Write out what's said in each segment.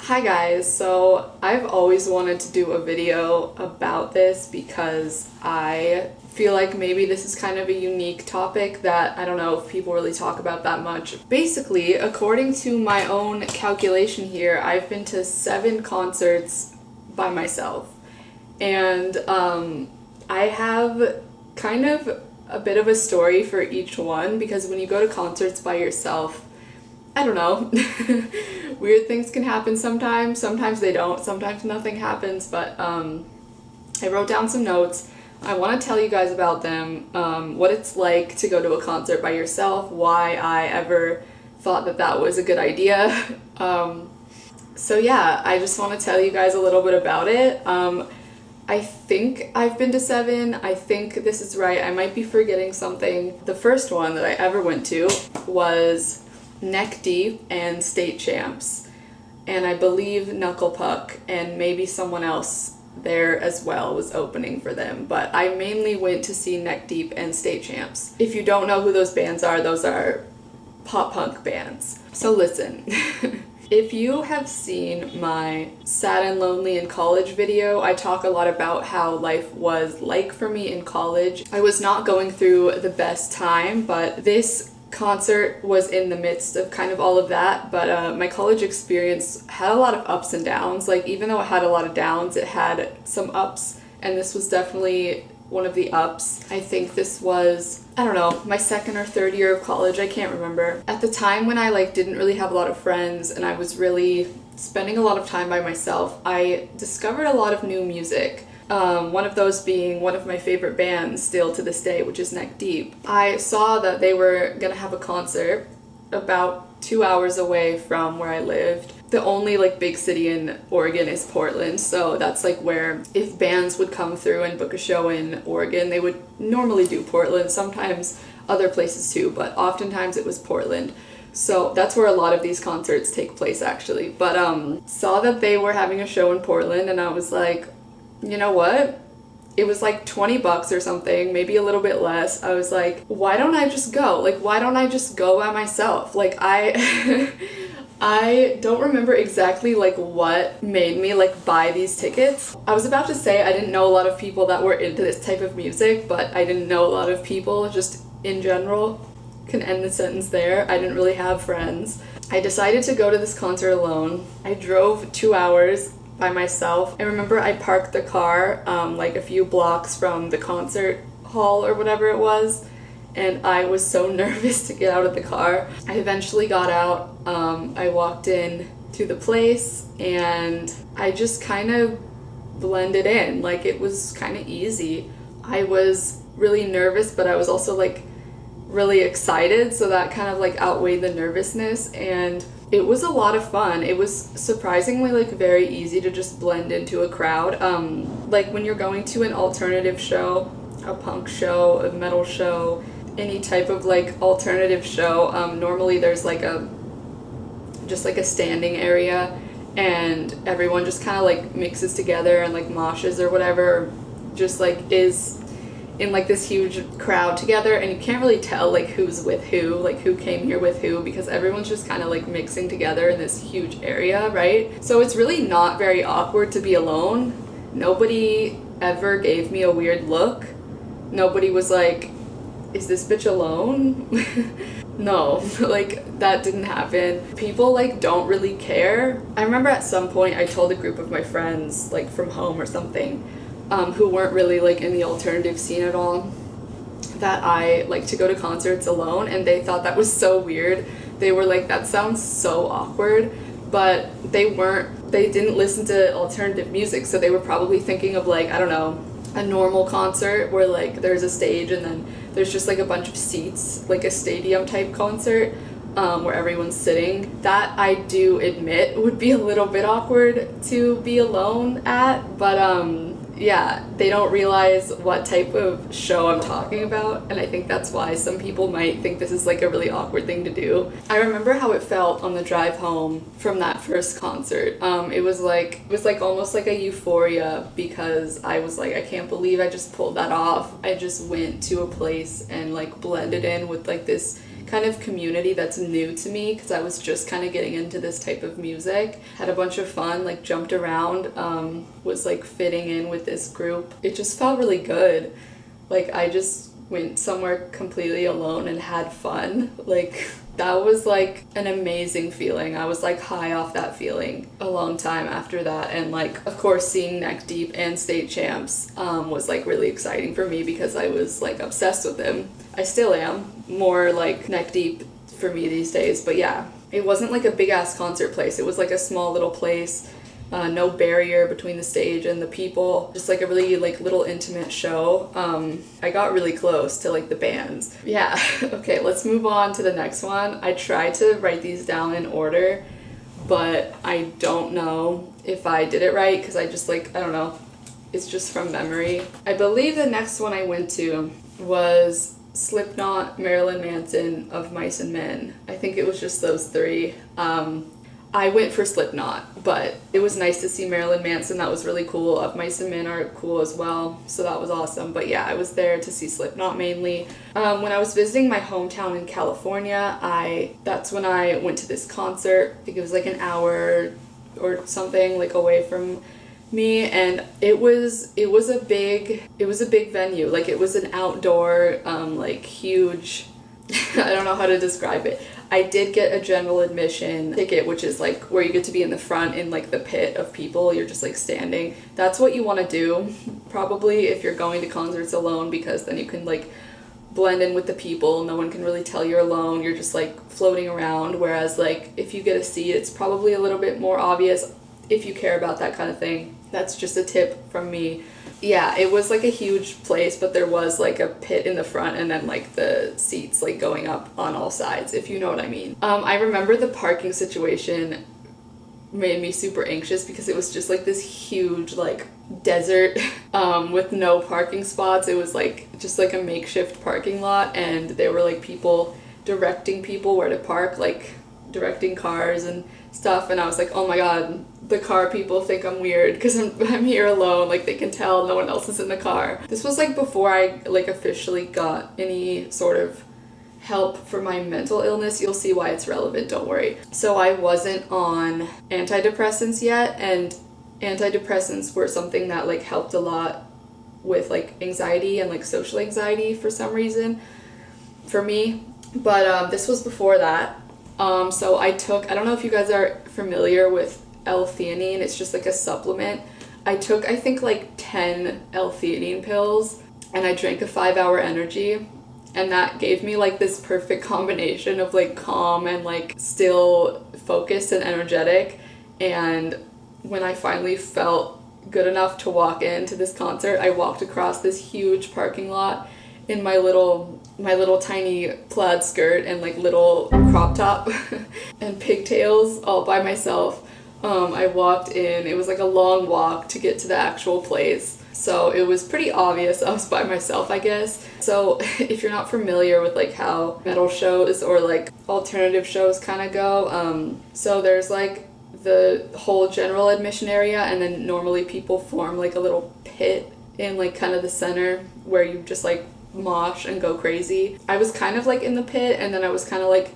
Hi guys, so I've always wanted to do a video about this because I feel like maybe this is kind of a unique topic that I don't know if people really talk about that much. Basically, according to my own calculation here, I've been to 7 concerts by myself. And I have kind of a bit of a story for each one because when you go to concerts by yourself, I don't know, weird things can happen sometimes they don't, sometimes nothing happens, but I wrote down some notes. I want to tell you guys about them, what it's like to go to a concert by yourself, why I ever thought that that was a good idea. So yeah, I just want to tell you guys a little bit about it. I think I've been to 7. I think this is right. I might be forgetting something. The first one that I ever went to was Neck Deep and State Champs, and I believe Knuckle Puck and maybe someone else there as well was opening for them, but I mainly went to see Neck Deep and State Champs. If you don't know who those bands are, those are pop punk bands. So listen. If you have seen my Sad and Lonely in College video, I talk a lot about how life was like for me in college. I was not going through the best time, but this concert was in the midst of kind of all of that. But my college experience had a lot of ups and downs. Like, even though it had a lot of downs, it had some ups, and this was definitely one of the ups. I think this was, I don't know, my 2nd or 3rd year of college, I can't remember. At the time when I didn't really have a lot of friends and I was really spending a lot of time by myself, I discovered a lot of new music. One of those being one of my favorite bands still to this day, which is Neck Deep. I saw that they were gonna have a concert about 2 hours away from where I lived. The only big city in Oregon is Portland, so that's where if bands would come through and book a show in Oregon, they would normally do Portland, sometimes other places too, but oftentimes it was Portland. So that's where a lot of these concerts take place actually. But saw that they were having a show in Portland and I was like, you know what? It was $20 or something, maybe a little bit less. I was like, why don't I just go? Why don't I just go by myself? I don't remember exactly what made me buy these tickets. I was about to say I didn't know a lot of people that were into this type of music, but I didn't know a lot of people just in general. Can end the sentence there. I didn't really have friends. I decided to go to this concert alone. I drove 2 hours by myself. I remember I parked the car a few blocks from the concert hall or whatever it was, and I was so nervous to get out of the car. I eventually got out. I walked in to the place and I just kind of blended in. It was kind of easy. I was really nervous, but I was also really excited, so that kind of outweighed the nervousness, and it was a lot of fun. It was surprisingly very easy to just blend into a crowd. When you're going to an alternative show, a punk show, a metal show, any type of alternative show, normally there's just a standing area and everyone just kind of mixes together and moshes or whatever, just is in this huge crowd together, and you can't really tell who's with who came here with who, because everyone's just kind of mixing together in this huge area, right? So it's really not very awkward to be alone. Nobody ever gave me a weird look. Nobody was like, is this bitch alone? No, that didn't happen. People don't really care. I remember at some point I told a group of my friends from home or something, who weren't really in the alternative scene at all, that I like to go to concerts alone, and they thought that was so weird. They were like, that sounds so awkward, but they didn't listen to alternative music, so they were probably thinking of I don't know, a normal concert where there's a stage and then there's just a bunch of seats, a stadium type concert, where everyone's sitting. That I do admit would be a little bit awkward to be alone at, but yeah, they don't realize what type of show I'm talking about, and I think that's why some people might think this is a really awkward thing to do. I remember how it felt on the drive home from that first concert. It was almost like a euphoria, because I was I can't believe I just pulled that off. I just went to a place and blended in with this kind of community that's new to me because I was just kind of getting into this type of music. Had a bunch of fun, like jumped around, was like fitting in with this group. It just felt really good. Like I just went somewhere completely alone and had fun. Like that was like an amazing feeling. I was like high off that feeling a long time after that. And like, of course, seeing Neck Deep and State Champs was like really exciting for me because I was like obsessed with them. I still am. More like Neck Deep for me these days. But yeah, it wasn't like a big ass concert place. It was like a small little place. No barrier between the stage and the people, just like a really like little intimate show. I got really close to like the bands. Yeah. Okay, let's move on to the next one. I tried to write these down in order, but I don't know if I did it right because I just like, I don't know, it's just from memory. I believe the next one I went to was Slipknot, Marilyn Manson, Of Mice and Men. I think it was just those three. I went for Slipknot, but it was nice to see Marilyn Manson. That was really cool. Of Mice and Men are cool as well, so that was awesome. But yeah, I was there to see Slipknot mainly. When I was visiting my hometown in California, that's when I went to this concert. I think it was like an hour or something like away from me, and it was a big venue. Like it was an outdoor like huge I don't know how to describe it. I did get a general admission ticket, which is like where you get to be in the front in like the pit of people. You're just like standing. That's what you want to do probably if you're going to concerts alone, because then you can like blend in with the people. No one can really tell you're alone. You're just like floating around. Whereas like if you get a seat, it's probably a little bit more obvious if you care about that kind of thing. That's just a tip from me. Yeah, it was like a huge place, but there was like a pit in the front and then like the seats like going up on all sides, if you know what I mean. I remember the parking situation made me super anxious because it was just like this huge like desert with no parking spots. It was like just like a makeshift parking lot, and there were like people directing people where to park, like directing cars and stuff, and I was like, oh my god, the car people think I'm weird because I'm here alone. Like they can tell no one else is in the car. This was like before I like officially got any sort of help for my mental illness. You'll see why it's relevant, don't worry. So I wasn't on antidepressants yet, and antidepressants were something that like helped a lot with like anxiety and like social anxiety for some reason for me. But this was before that. So I don't know if you guys are familiar with L-theanine. It's just like a supplement. I took, I think, like 10 L-theanine pills, and I drank a 5-hour energy, and that gave me like this perfect combination of like calm and like still focused and energetic. And when I finally felt good enough to walk into this concert, I walked across this huge parking lot in my little tiny plaid skirt and like little crop top and pigtails all by myself. I walked in. It was like a long walk to get to the actual place, so it was pretty obvious I was by myself, I guess. So if you're not familiar with like how metal shows or like alternative shows kind of go, so there's like the whole general admission area, and then normally people form like a little pit in like kind of the center where you just like mosh and go crazy. I was kind of like in the pit, and then I was kind of like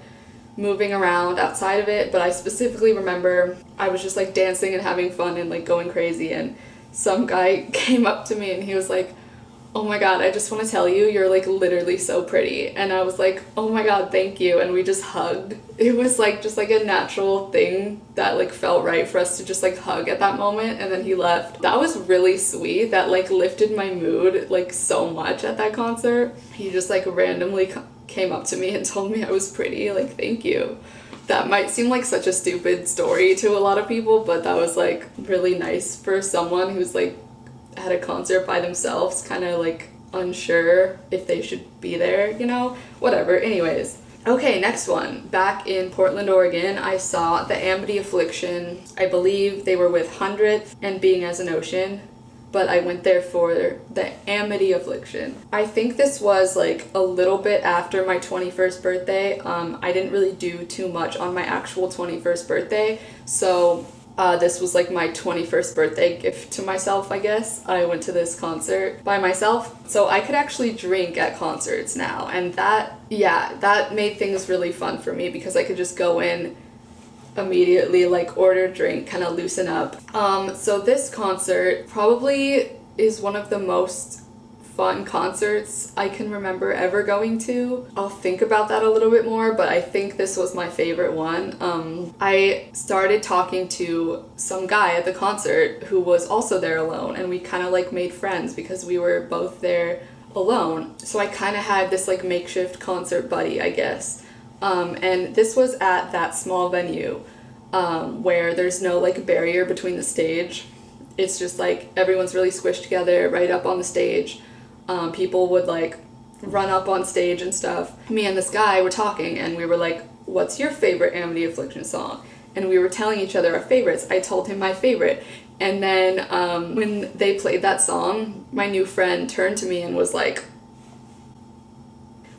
moving around outside of it, but I specifically remember I was just like dancing and having fun and like going crazy, and some guy came up to me and he was like, oh my god, I just want to tell you, you're like literally so pretty. And I was like, oh my god, thank you. And we just hugged. It was like just like a natural thing that like felt right for us to just like hug at that moment. And then he left. That was really sweet. That like lifted my mood like so much at that concert. He just like randomly came up to me and told me I was pretty. Like, thank you. That might seem like such a stupid story to a lot of people, but that was like really nice for someone who's like at a concert by themselves, kind of like unsure if they should be there, you know? Whatever. Anyways. Okay, next one. Back in Portland, Oregon, I saw the Amity Affliction. I believe they were with 100th and Being as an Ocean, but I went there for the Amity Affliction. I think this was like a little bit after my 21st birthday. I didn't really do too much on my actual 21st birthday, so This was like my 21st birthday gift to myself, I guess. I went to this concert by myself, so I could actually drink at concerts now, and that made things really fun for me because I could just go in immediately, like order a drink, kind of loosen up. So this concert probably is one of the most fun concerts I can remember ever going to. I'll think about that a little bit more, but I think this was my favorite one. I started talking to some guy at the concert who was also there alone, and we kind of like made friends because we were both there alone. So I kind of had this like makeshift concert buddy, I guess. And this was at that small venue where there's no like barrier between the stage. It's just like everyone's really squished together right up on the stage. People would like run up on stage and stuff. Me and this guy were talking and we were like, what's your favorite Amity Affliction song? And we were telling each other our favorites. I told him my favorite. And then when they played that song, my new friend turned to me and was like,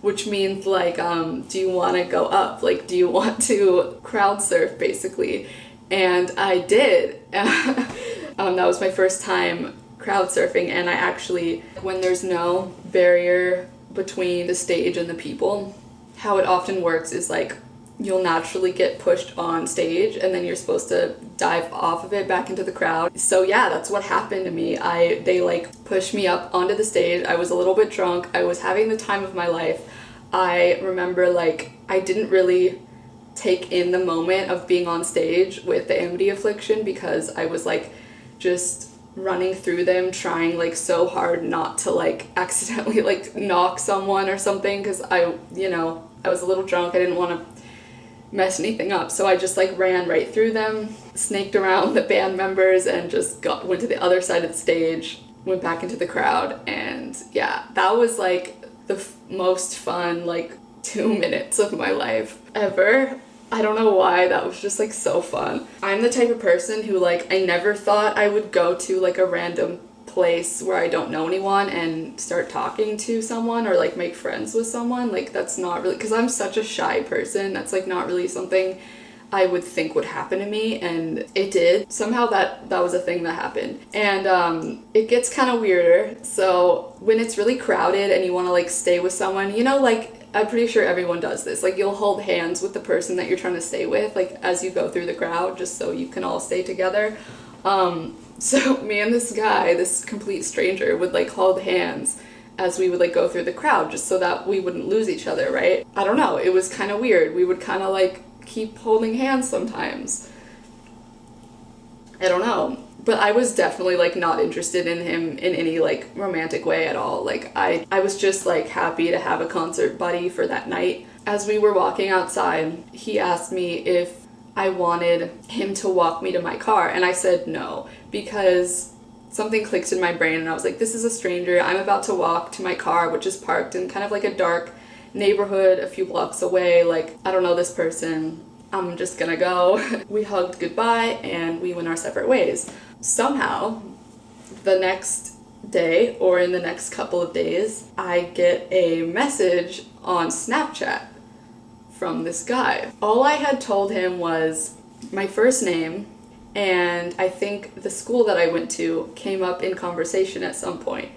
which means like, do you want to go up? Like, do you want to crowd surf, basically? And I did. That was my first time crowd surfing, and I actually, when there's no barrier between the stage and the people, how it often works is like you'll naturally get pushed on stage and then you're supposed to dive off of it back into the crowd. So yeah, that's what happened to me. They like pushed me up onto the stage. I was a little bit drunk. I was having the time of my life. I remember like I didn't really take in the moment of being on stage with the Amity Affliction because I was like just running through them, trying like so hard not to like accidentally like knock someone or something, because I was a little drunk. I didn't want to mess anything up, so I just like ran right through them, snaked around the band members, and just went to the other side of the stage, went back into the crowd. And yeah, that was like the most fun like 2 minutes of my life ever. I don't know why, that was just like so fun. I'm the type of person who like, I never thought I would go to like a random place where I don't know anyone and start talking to someone or like make friends with someone. Like that's not really, because I'm such a shy person, that's like not really something I would think would happen to me, and it did. Somehow that was a thing that happened. And it gets kind of weirder. So when it's really crowded and you want to like stay with someone, like I'm pretty sure everyone does this. Like you'll hold hands with the person that you're trying to stay with, like as you go through the crowd, just so you can all stay together. So me and this guy, this complete stranger, would like hold hands as we would like go through the crowd, just so that we wouldn't lose each other, right? I don't know, it was kind of weird. We would kind of like keep holding hands sometimes. I don't know. But I was definitely like not interested in him in any like romantic way at all. Like I was just like happy to have a concert buddy for that night. As we were walking outside, he asked me if I wanted him to walk me to my car, and I said no, because something clicked in my brain and I was like, this is a stranger. I'm about to walk to my car, which is parked in kind of like a dark neighborhood a few blocks away. Like, I don't know this person. I'm just gonna go. We hugged goodbye and we went our separate ways. Somehow, the next day, or in the next couple of days, I get a message on Snapchat from this guy. All I had told him was my first name, and I think the school that I went to came up in conversation at some point.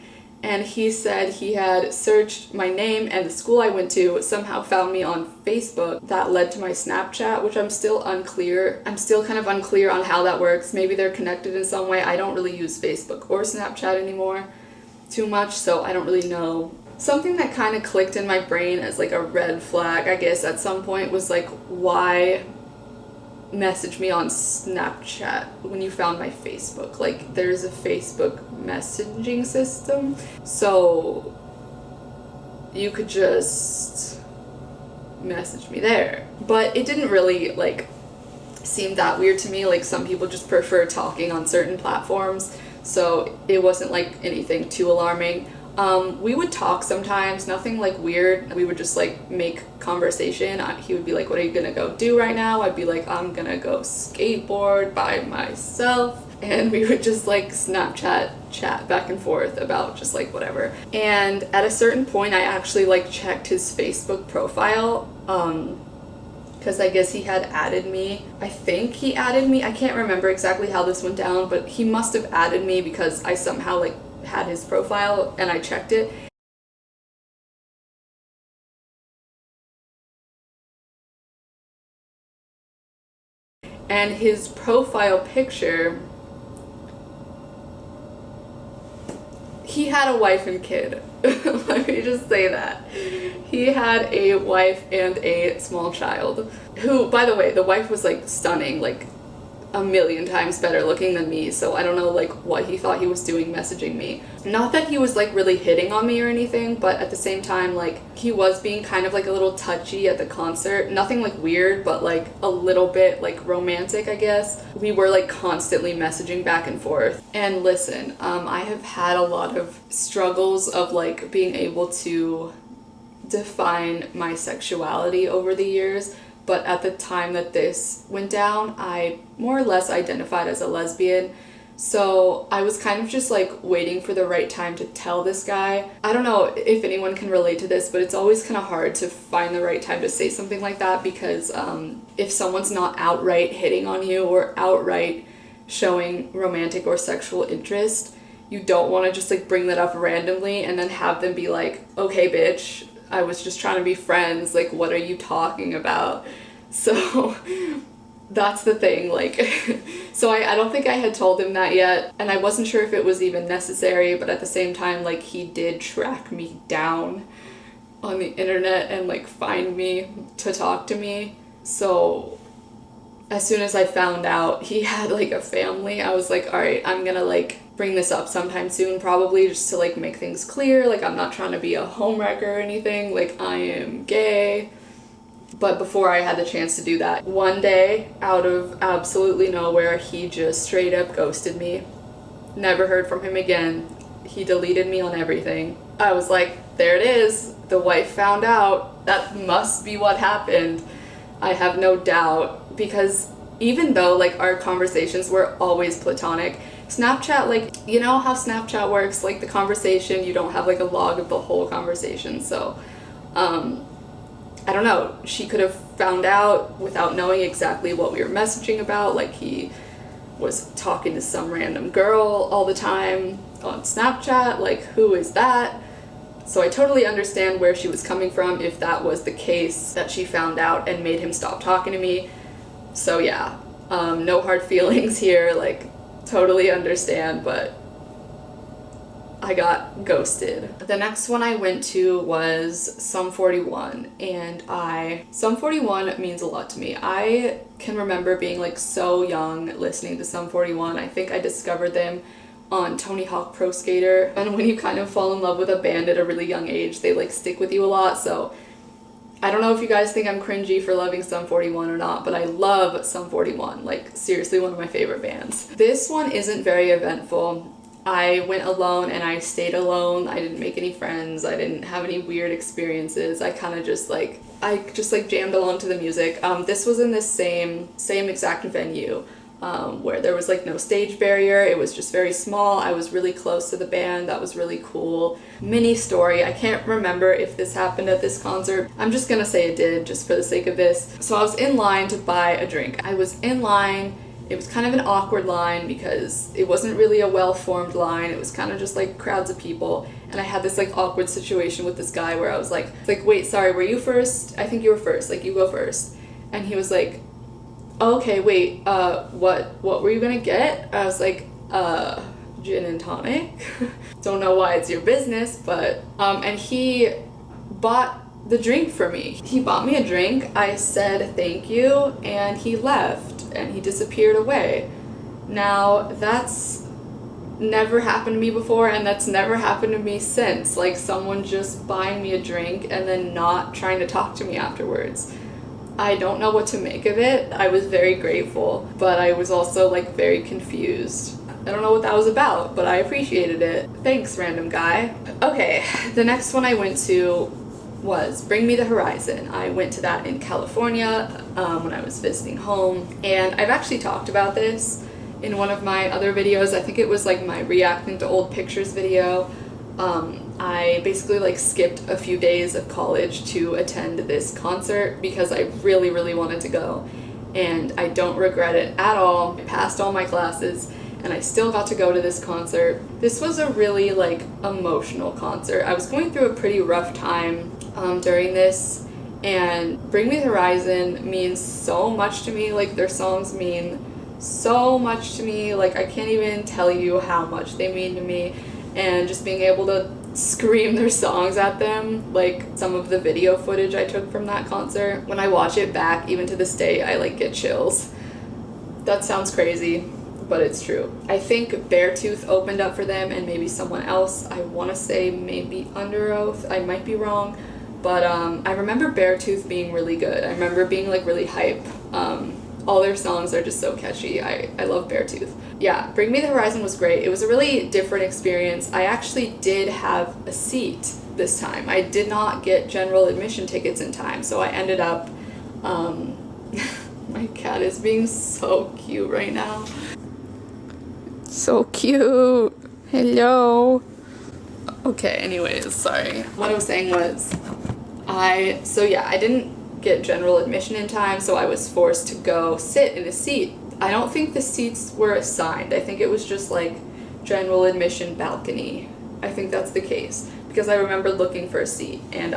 And he said he had searched my name and the school I went to, somehow found me on Facebook. That led to my Snapchat, which I'm still unclear. I'm still kind of unclear on how that works. Maybe they're connected in some way. I don't really use Facebook or Snapchat anymore too much, so I don't really know. Something that kind of clicked in my brain as like a red flag, I guess, at some point was like, why message me on Snapchat when you found my Facebook? Like, there's a Facebook messaging system, so you could just message me there. But it didn't really like seem that weird to me. Like, some people just prefer talking on certain platforms, so it wasn't like anything too alarming. We would talk sometimes, nothing like weird. We would just like make conversation. He would be like, what are you gonna go do right now? I'd be like, I'm gonna go skateboard by myself. And we would just like Snapchat chat back and forth about just like whatever. And at a certain point, I actually like checked his Facebook profile. because I guess he had added me. I think he added me. I can't remember exactly how this went down, but he must have added me because I somehow like had his profile and I checked it. And his profile picture, he had a wife and kid. Let me just say that. He had a wife and a small child, who, by the way, the wife was like stunning, like a million times better looking than me, so I don't know like what he thought he was doing messaging me. Not that he was like really hitting on me or anything, but at the same time like he was being kind of like a little touchy at the concert. Nothing like weird, but like a little bit like romantic, I guess. We were like constantly messaging back and forth. And listen, I have had a lot of struggles of like being able to define my sexuality over the years. But at the time that this went down, I more or less identified as a lesbian. So I was kind of just like waiting for the right time to tell this guy. I don't know if anyone can relate to this, but it's always kind of hard to find the right time to say something like that, because if someone's not outright hitting on you or outright showing romantic or sexual interest, you don't want to just like bring that up randomly and then have them be like, okay, bitch, I was just trying to be friends, like what are you talking about? So that's the thing, like so I don't think I had told him that yet, and I wasn't sure if it was even necessary, but at the same time like he did track me down on the internet and like find me to talk to me. So as soon as I found out he had like a family, I was like, all right, I'm gonna like bring this up sometime soon, probably, just to like make things clear. Like I'm not trying to be a homewrecker or anything, like I am gay. But before I had the chance to do that, one day out of absolutely nowhere, he just straight up ghosted me. Never heard from him again. He deleted me on everything. I was like, there it is, the wife found out. That must be what happened. I have no doubt, because even though like our conversations were always platonic, Snapchat, like, you know how Snapchat works, like the conversation, you don't have like a log of the whole conversation. So I don't know, she could have found out without knowing exactly what we were messaging about, like he was talking to some random girl all the time on Snapchat, like who is that? So I totally understand where she was coming from if that was the case, that she found out and made him stop talking to me. So yeah, no hard feelings here, like totally understand, but I got ghosted. The next one I went to was Sum 41, and Sum 41 means a lot to me. I can remember being like so young listening to Sum 41. I think I discovered them on Tony Hawk Pro Skater, and when you kind of fall in love with a band at a really young age, they like stick with you a lot. So I don't know if you guys think I'm cringy for loving Sum 41 or not, but I love Sum 41, like seriously one of my favorite bands. This one isn't very eventful. I went alone and I stayed alone. I didn't make any friends. I didn't have any weird experiences. I kind of just like, jammed along to the music. This was in the same exact venue where there was like no stage barrier. It was just very small. I was really close to the band. That was really cool. Mini story. I can't remember if this happened at this concert. I'm just gonna say it did just for the sake of this. So I was in line to buy a drink. I was in line. It was kind of an awkward line because it wasn't really a well-formed line. It was kind of just like crowds of people. And I had this like awkward situation with this guy where I was like, wait, sorry, were you first? I think you were first, like you go first. And he was like, oh, okay, wait, what were you gonna get? I was like, gin and tonic. Don't know why it's your business, but, and he bought the drink for me. He bought me a drink, I said thank you, and he left. And he disappeared away. Now, that's never happened to me before, and that's never happened to me since. Like, someone just buying me a drink and then not trying to talk to me afterwards. I don't know what to make of it. I was very grateful, but I was also, like, very confused. I don't know what that was about, but I appreciated it. Thanks, random guy. Okay, the next one I went to was Bring Me the Horizon. I went to that in California when I was visiting home, and I've actually talked about this in one of my other videos. I think it was like my reacting to old pictures video. I basically like skipped a few days of college to attend this concert because I really, really wanted to go, and I don't regret it at all. I passed all my classes and I still got to go to this concert. This was a really like emotional concert. I was going through a pretty rough time during this, and Bring Me the Horizon means so much to me. Like, their songs mean so much to me. Like, I can't even tell you how much they mean to me, and just being able to scream their songs at them, like some of the video footage I took from that concert, when I watch it back, even to this day, I like get chills. That sounds crazy, but it's true. I think Beartooth opened up for them, and maybe someone else. I want to say maybe Under Oath. I might be wrong, but I remember Beartooth being really good. I remember being like really hype. All their songs are just so catchy. I love Beartooth. Yeah, Bring Me the Horizon was great. It was a really different experience. I actually did have a seat this time. I did not get general admission tickets in time, so I ended up, my cat is being so cute right now. So cute. Hello. Okay, anyways, sorry. What I was saying was, I didn't get general admission in time, so I was forced to go sit in a seat. I don't think the seats were assigned. I think it was just like general admission balcony. I think that's the case, because I remember looking for a seat, and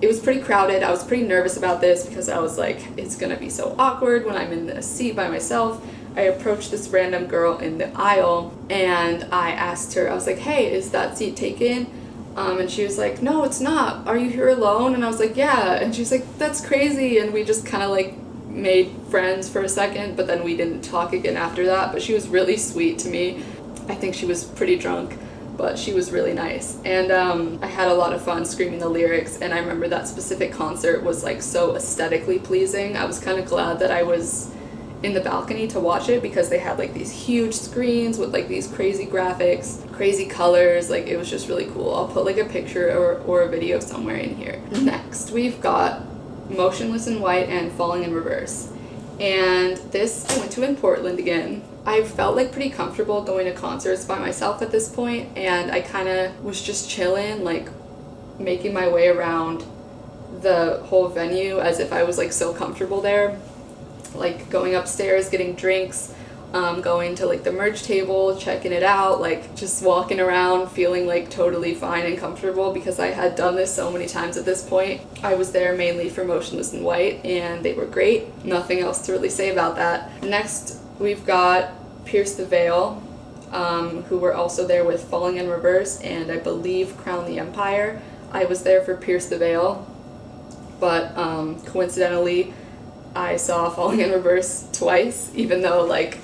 it was pretty crowded. I was pretty nervous about this because I was like, it's gonna be so awkward when I'm in a seat by myself. I approached this random girl in the aisle, and I asked her, I was like, hey, is that seat taken? And she was like, no, it's not. Are you here alone? And I was like, yeah. And she was like, that's crazy. And we just kind of like made friends for a second, but then we didn't talk again after that. But she was really sweet to me. I think she was pretty drunk, but she was really nice. And I had a lot of fun screaming the lyrics, and I remember that specific concert was like so aesthetically pleasing. I was kind of glad that I was in the balcony to watch it, because they had like these huge screens with like these crazy graphics, crazy colors. Like, it was just really cool. I'll put like a picture or a video somewhere in here. Next, we've got Motionless in White and Falling in Reverse. And this I went to in Portland again. I felt like pretty comfortable going to concerts by myself at this point, and I kind of was just chilling, like making my way around the whole venue as if I was like so comfortable there. Like going upstairs, getting drinks, going to like the merch table, checking it out, like just walking around feeling like totally fine and comfortable, because I had done this so many times at this point. I was there mainly for Motionless in White, and they were great. Nothing else to really say about that. Next, we've got Pierce the Veil, who were also there with Falling in Reverse and I believe Crown the Empire. I was there for Pierce the Veil, but coincidentally I saw Falling in Reverse twice, even though like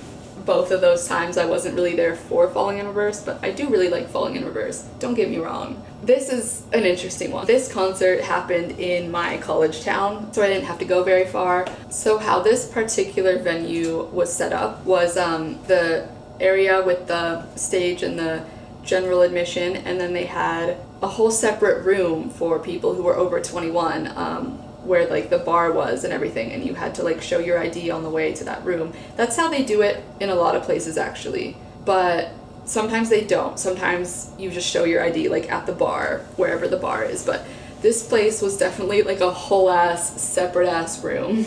both of those times I wasn't really there for Falling in Reverse, but I do really like Falling in Reverse, don't get me wrong. This is an interesting one. This concert happened in my college town, so I didn't have to go very far. So how this particular venue was set up was the area with the stage and the general admission, and then they had a whole separate room for people who were over 21, where like the bar was and everything, and you had to like show your ID on the way to that room. That's how they do it in a lot of places actually, but sometimes they don't. Sometimes you just show your ID like at the bar, wherever the bar is, but this place was definitely like a whole ass separate ass room.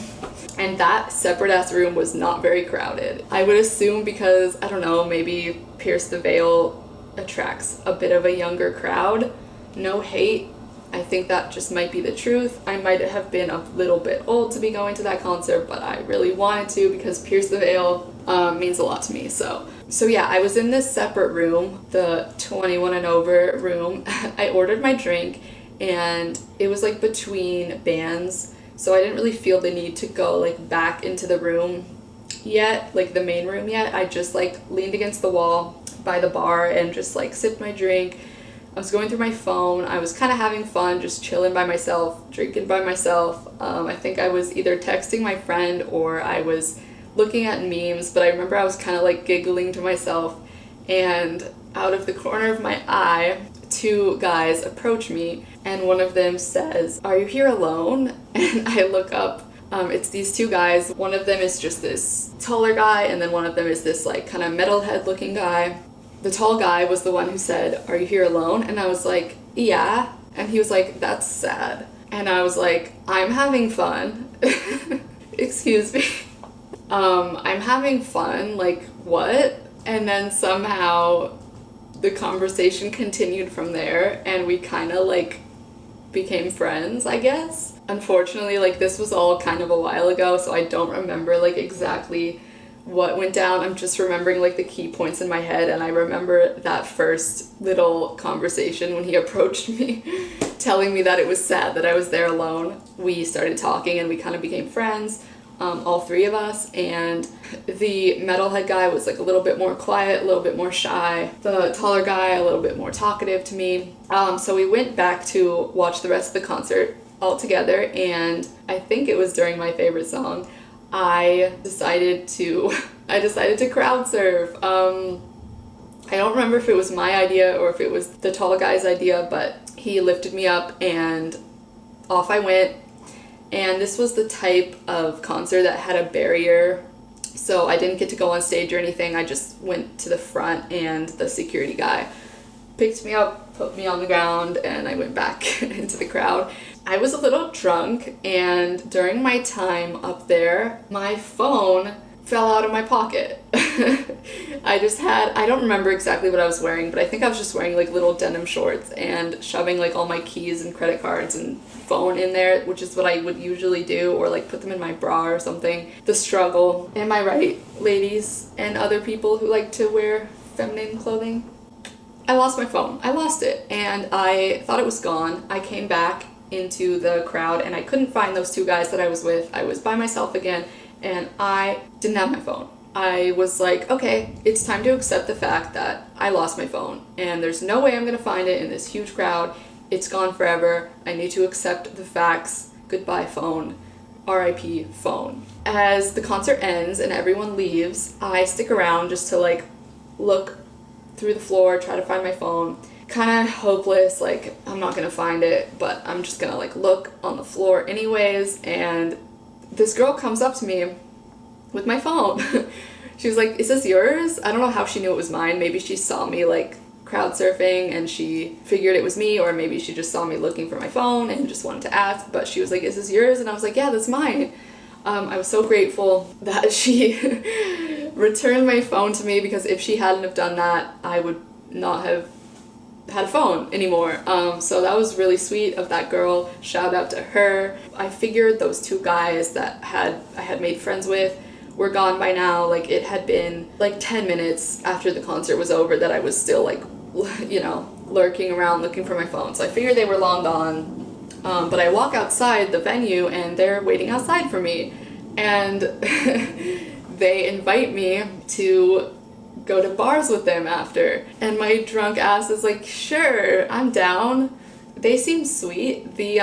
And that separate ass room was not very crowded. I would assume because, I don't know, maybe Pierce the Veil attracts a bit of a younger crowd. No hate, I think that just might be the truth. I might have been a little bit old to be going to that concert, but I really wanted to because Pierce the Veil means a lot to me. So yeah, I was in this separate room, the 21 and over room. I ordered my drink, and it was like between bands, so I didn't really feel the need to go like back into the room yet, like the main room yet. I just like leaned against the wall by the bar and just like sipped my drink. I was going through my phone. I was kind of having fun, just chilling by myself, drinking by myself. I think I was either texting my friend or I was looking at memes, but I remember I was kind of like giggling to myself, and out of the corner of my eye, two guys approach me, and one of them says, "Are you here alone?" And I look up. It's these two guys. One of them is just this taller guy, and then one of them is this like kind of metalhead looking guy. the tall guy was the one who said, "Are you here alone?" And I was like, "Yeah." And he was like, "That's sad." And I was like, "I'm having fun." Excuse me. I'm having fun, like, what? And then somehow the conversation continued from there, and we kind of, like, became friends, I guess. Unfortunately, like, this was all kind of a while ago, so I don't remember, like, exactly what went down. I'm just remembering, like, the key points in my head, and I remember that first little conversation when he approached me, telling me that it was sad that I was there alone. We started talking, and we kind of became friends. All three of us, and the metalhead guy was like a little bit more quiet, a little bit more shy. The taller guy, a little bit more talkative to me. So we went back to watch the rest of the concert all together, and I think it was during my favorite song, I decided to crowd surf. I don't remember if it was my idea or if it was the tall guy's idea, but he lifted me up and off I went. And this was the type of concert that had a barrier, so I didn't get to go on stage or anything. I just went to the front, and the security guy picked me up, put me on the ground, and I went back into the crowd. I was a little drunk, and during my time up there, my phone fell out of my pocket. I don't remember exactly what I was wearing, but I think I was just wearing like little denim shorts and shoving like all my keys and credit cards and phone in there, which is what I would usually do, or like put them in my bra or something. The struggle. Am I right, ladies and other people who like to wear feminine clothing? I lost my phone. I lost it, and I thought it was gone. I came back into the crowd, and I couldn't find those two guys that I was with. I was by myself again, and I didn't have my phone. I was like, okay, it's time to accept the fact that I lost my phone, and there's no way I'm gonna find it in this huge crowd. It's gone forever. I need to accept the facts. Goodbye, phone. R.I.P. phone. As the concert ends and everyone leaves, I stick around just to like look through the floor, try to find my phone. Kind of hopeless, like I'm not gonna find it, but I'm just gonna like look on the floor anyways, and this girl comes up to me with my phone. She was like, "Is this yours?" I don't know how she knew it was mine. Maybe she saw me like crowd surfing and she figured it was me, or maybe she just saw me looking for my phone and just wanted to ask, but she was like, "Is this yours?" And I was like, "Yeah, that's mine." I was so grateful that she returned my phone to me, because if she hadn't have done that, I would not have had a phone anymore. So that was really sweet of that girl. Shout out to her. I figured those two guys that I had made friends with were gone by now. Like, it had been like 10 minutes after the concert was over that I was still like, you know, lurking around looking for my phone. So I figured they were long gone. But I walk outside the venue and they're waiting outside for me. And they invite me to go to bars with them after. And my drunk ass is like, "Sure, I'm down." They seem sweet. The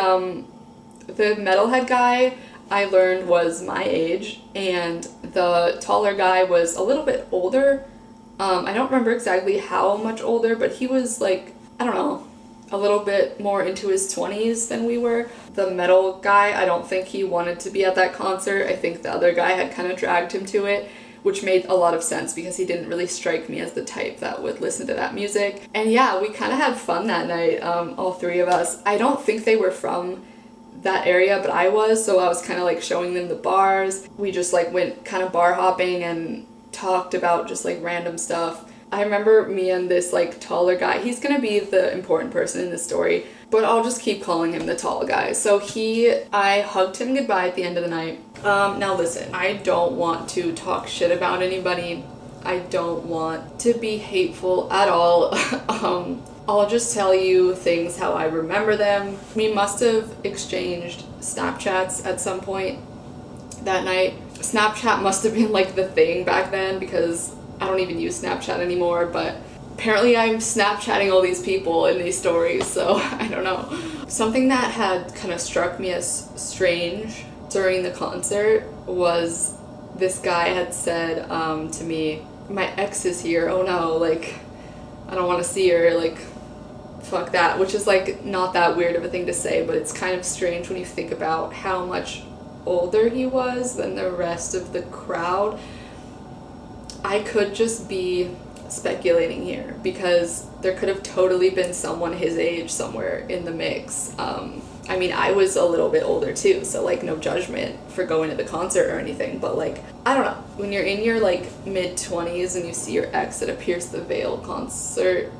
metalhead guy I learned was my age, and the taller guy was a little bit older. I don't remember exactly how much older, but he was like, I don't know, a little bit more into his 20s than we were. The metal guy, I don't think he wanted to be at that concert. I think the other guy had kind of dragged him to it, which made a lot of sense because he didn't really strike me as the type that would listen to that music. And yeah, we kind of had fun that night, all three of us. I don't think they were from that area, but I was, so I was kind of like showing them the bars. We just like went kind of bar hopping and talked about just like random stuff. I remember me and this like taller guy, he's gonna be the important person in this story, but I'll just keep calling him the tall guy. So I hugged him goodbye at the end of the night. Now listen, I don't want to talk shit about anybody. I don't want to be hateful at all. I'll just tell you things how I remember them. We must have exchanged Snapchats at some point that night. Snapchat must have been like the thing back then, because I don't even use Snapchat anymore, but apparently I'm Snapchatting all these people in these stories, so I don't know. Something that had kind of struck me as strange during the concert was this guy had said to me, "My ex is here, oh no, like, I don't want to see her, like, fuck that," which is like not that weird of a thing to say, but it's kind of strange when you think about how much older he was than the rest of the crowd. I could just be speculating here because there could have totally been someone his age somewhere in the mix. I mean, I was a little bit older too, so like no judgment for going to the concert or anything, but like, I don't know, when you're in your like mid-20s and you see your ex at a Pierce the Veil concert,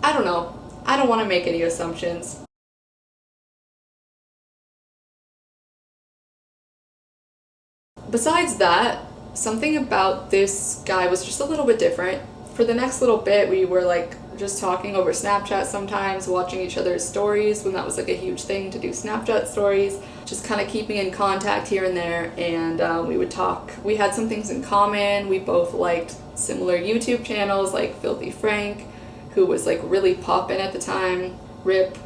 I don't know. I don't want to make any assumptions. Besides that, something about this guy was just a little bit different. For the next little bit, we were like just talking over Snapchat sometimes, watching each other's stories when that was like a huge thing to do Snapchat stories, just kind of keeping in contact here and there, and we would talk. We had some things in common. We both liked similar YouTube channels like Filthy Frank, who was like really poppin' at the time, RIP.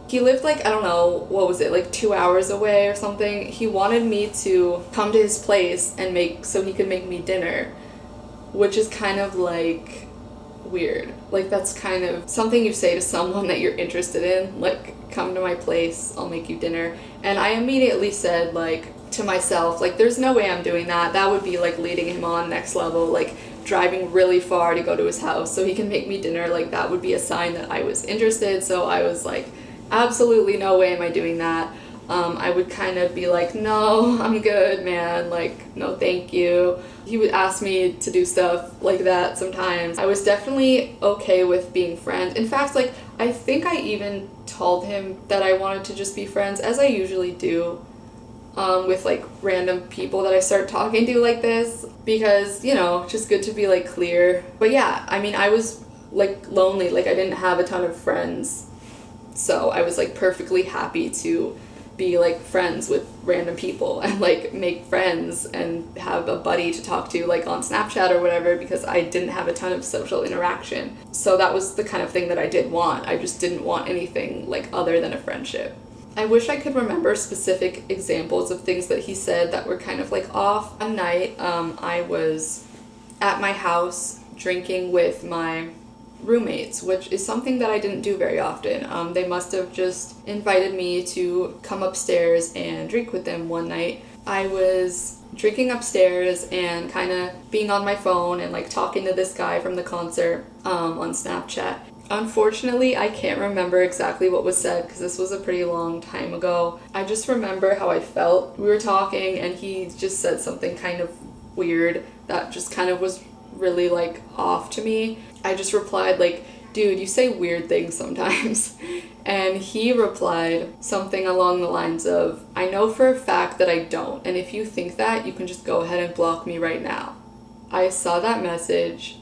He lived like, I don't know, what was it, like 2 hours away or something. He wanted me to come to his place and so he could make me dinner, which is kind of like weird. Like that's kind of something you say to someone that you're interested in, like, come to my place, I'll make you dinner. And I immediately said, like, to myself, like, there's no way I'm doing that. That would be like leading him on next level, like driving really far to go to his house so he can make me dinner. Like that would be a sign that I was interested. So I was like, absolutely no way am I doing that. I would kind of be like, no, I'm good, man, like, no thank you. He would ask me to do stuff like that sometimes. I was definitely okay with being friends. In fact, like, I think I even told him that I wanted to just be friends, as I usually do with like random people that I start talking to like this, because, you know, just good to be like clear. But yeah, I mean, I was like lonely, like I didn't have a ton of friends, so I was like perfectly happy to be like friends with random people and like make friends and have a buddy to talk to like on Snapchat or whatever, because I didn't have a ton of social interaction. So that was the kind of thing that I did want. I just didn't want anything like other than a friendship. I wish I could remember specific examples of things that he said that were kind of like off. One night, I was at my house drinking with my roommates, which is something that I didn't do very often. They must have just invited me to come upstairs and drink with them one night. I was drinking upstairs and kind of being on my phone and like talking to this guy from the concert on Snapchat. Unfortunately, I can't remember exactly what was said because this was a pretty long time ago. I just remember how I felt. We were talking and he just said something kind of weird that just kind of was really like off to me. I just replied like, dude, you say weird things sometimes. And he replied something along the lines of, I know for a fact that I don't, and if you think that, you can just go ahead and block me right now. I saw that message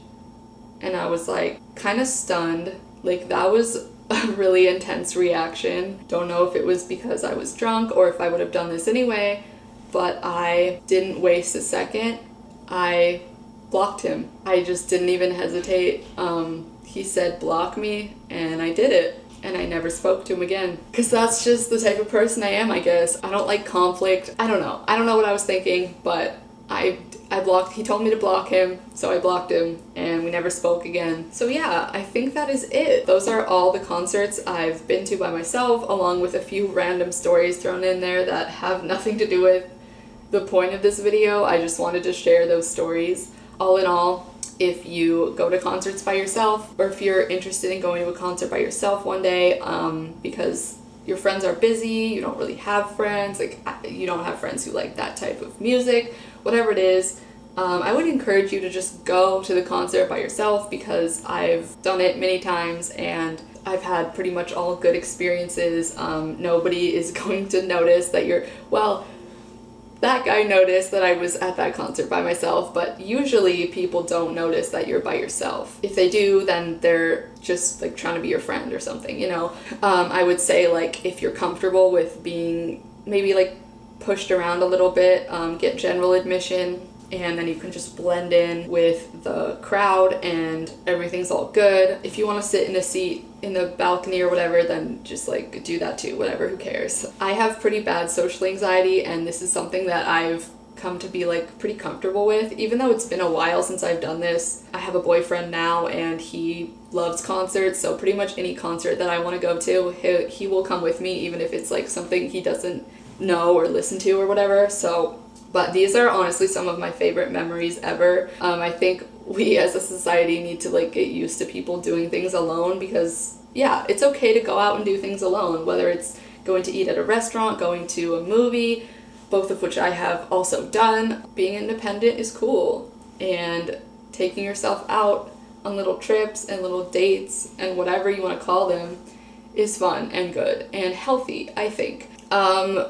and I was like kind of stunned. Like that was a really intense reaction. Don't know if it was because I was drunk or if I would have done this anyway, but I didn't waste a second. I blocked him. I just didn't even hesitate. He said block me and I did it, and I never spoke to him again, because that's just the type of person I am, I guess. I don't like conflict. I don't know what I was thinking, but I blocked. He told me to block him, so I blocked him and we never spoke again. So yeah, I think that is it. Those are all the concerts I've been to by myself, along with a few random stories thrown in there that have nothing to do with the point of this video. I just wanted to share those stories. All in all, if you go to concerts by yourself, or if you're interested in going to a concert by yourself one day, because your friends are busy, you don't really have friends, like you don't have friends who like that type of music, whatever it is, I would encourage you to just go to the concert by yourself, because I've done it many times and I've had pretty much all good experiences. Nobody is going to notice that you're, well, that guy noticed that I was at that concert by myself, but usually people don't notice that you're by yourself. If they do, then they're just like trying to be your friend or something, you know? I would say, like, if you're comfortable with being maybe like pushed around a little bit, get general admission, and then you can just blend in with the crowd and everything's all good. If you want to sit in a seat in the balcony or whatever, then just like do that too, whatever, who cares. I have pretty bad social anxiety, and this is something that I've come to be like pretty comfortable with, even though it's been a while since I've done this. I have a boyfriend now and he loves concerts, so pretty much any concert that I want to go to, he will come with me, even if it's like something he doesn't know or listen to or whatever. So but these are honestly some of my favorite memories ever. I think we as a society need to like get used to people doing things alone, because yeah, it's okay to go out and do things alone, whether it's going to eat at a restaurant, going to a movie, both of which I have also done. Being independent is cool, and taking yourself out on little trips and little dates and whatever you want to call them is fun and good and healthy, I think.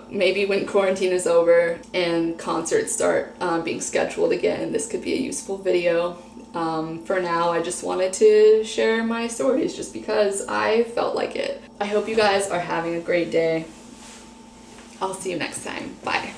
Maybe when quarantine is over and concerts start being scheduled again, this could be a useful video. For now, I just wanted to share my stories just because I felt like it. I hope you guys are having a great day. I'll see you next time. Bye.